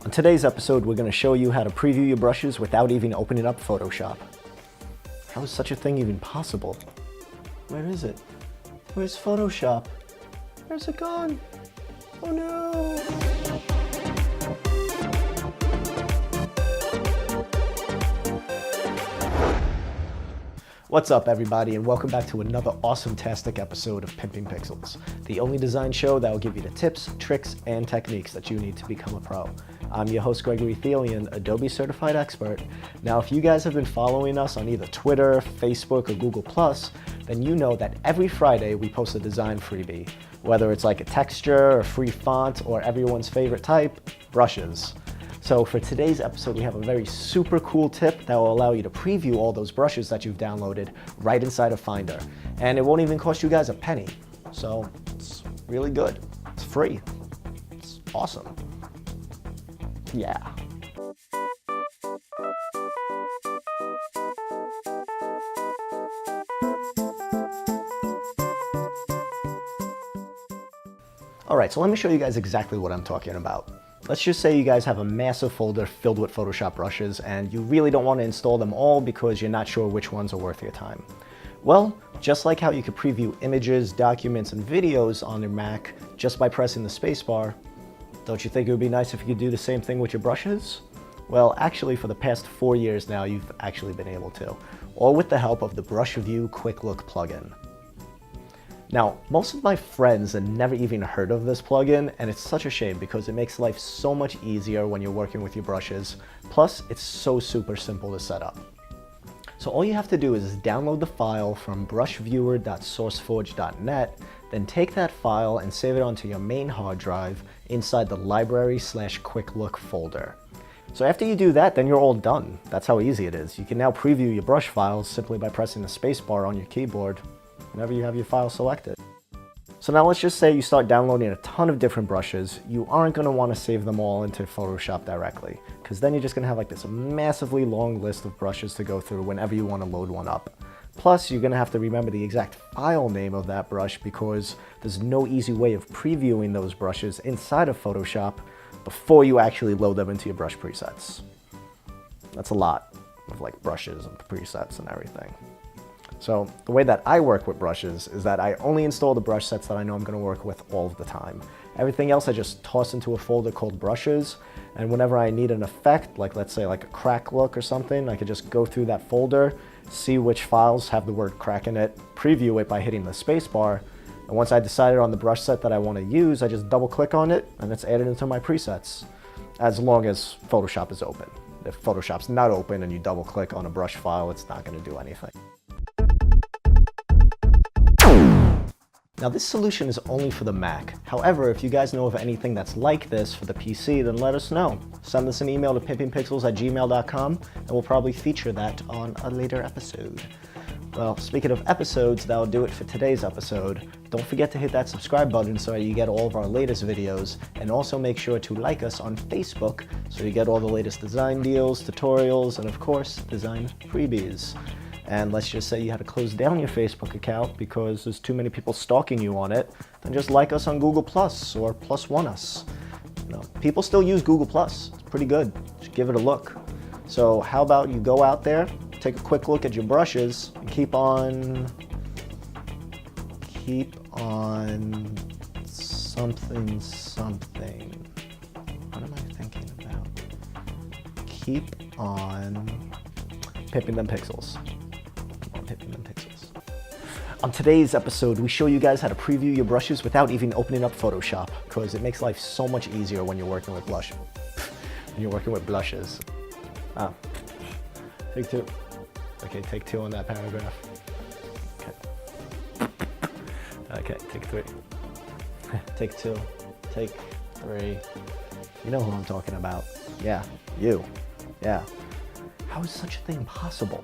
On today's episode, we're going to show you how to preview your brushes without even opening up Photoshop. How is such a thing even possible? Where is it? Where's Photoshop? Where's it gone? Oh no! What's up everybody, and welcome back to another awesome-tastic episode of Pimping Pixels, the only design show that will give you the tips, tricks, and techniques that you need to become a pro. I'm your host Gregory THELIAN, Adobe certified expert. Now if you guys have been following us on either Twitter, Facebook, or Google+, then you know that every Friday we post a design freebie, whether it's like a texture, a free font, or everyone's favorite type, brushes. So for today's episode, we have a very super cool tip that will allow you to preview all those brushes that you've downloaded right inside of Finder. And it won't even cost you guys a penny. So it's really good. It's free. It's awesome. Yeah. All right, so let me show you guys exactly what I'm talking about. Let's just say you guys have a massive folder filled with Photoshop brushes and you really don't want to install them all because you're not sure which ones are worth your time. Well, just like how you could preview images, documents, and videos on your Mac just by pressing the spacebar, don't you think it would be nice if you could do the same thing with your brushes? Well, actually for the past 4 years now, you've actually been able to, all with the help of the BrushView QuickLook plugin. Now, most of my friends have never even heard of this plugin, and it's such a shame because it makes life so much easier when you're working with your brushes. Plus, it's so super simple to set up. So all you have to do is download the file from brushviewer.sourceforge.net, then take that file and save it onto your main hard drive inside the library/QuickLook folder. So after you do that, then you're all done. That's how easy it is. You can now preview your brush files simply by pressing the spacebar on your keyboard whenever you have your file selected. So now let's just say you start downloading a ton of different brushes. You aren't going to want to save them all into Photoshop directly, because then you're just going to have like this massively long list of brushes to go through whenever you want to load one up. Plus, you're going to have to remember the exact file name of that brush because there's no easy way of previewing those brushes inside of Photoshop before you actually load them into your brush presets. That's a lot of like brushes and presets and everything. So the way that I work with brushes is that I only install the brush sets that I know I'm going to work with all of the time. Everything else I just toss into a folder called brushes, and whenever I need an effect, like let's say like a crack look or something, I could just go through that folder, see which files have the word crack in it, preview it by hitting the spacebar, and once I decided on the brush set that I want to use, I just double click on it and it's added into my presets, as long as Photoshop is open. If Photoshop's not open and you double click on a brush file, it's not going to do anything. Now this solution is only for the Mac. However, if you guys know of anything that's like this for the PC, then let us know. Send us an email to pimpingpixels@gmail.com and we'll probably feature that on a later episode. Well, speaking of episodes, that'll do it for today's episode. Don't forget to hit that subscribe button so that you get all of our latest videos, and also make sure to like us on Facebook so you get all the latest design deals, tutorials, and of course, design freebies. And let's just say you had to close down your Facebook account because there's too many people stalking you on it, then just like us on Google Plus or +1 us. You know, people still use Google Plus. It's pretty good. Just give it a look. So how about you go out there, take a quick look at your brushes, and keep on something. What am I thinking about? Keep on pimping them pixels. On today's episode, we show you guys how to preview your brushes without even opening up Photoshop, because it makes life so much easier when you're working with blushes. Ah, take two. Okay, take two on that paragraph. Okay, take three. Take two. Take three. You know who I'm talking about. Yeah, you. Yeah. How is such a thing possible?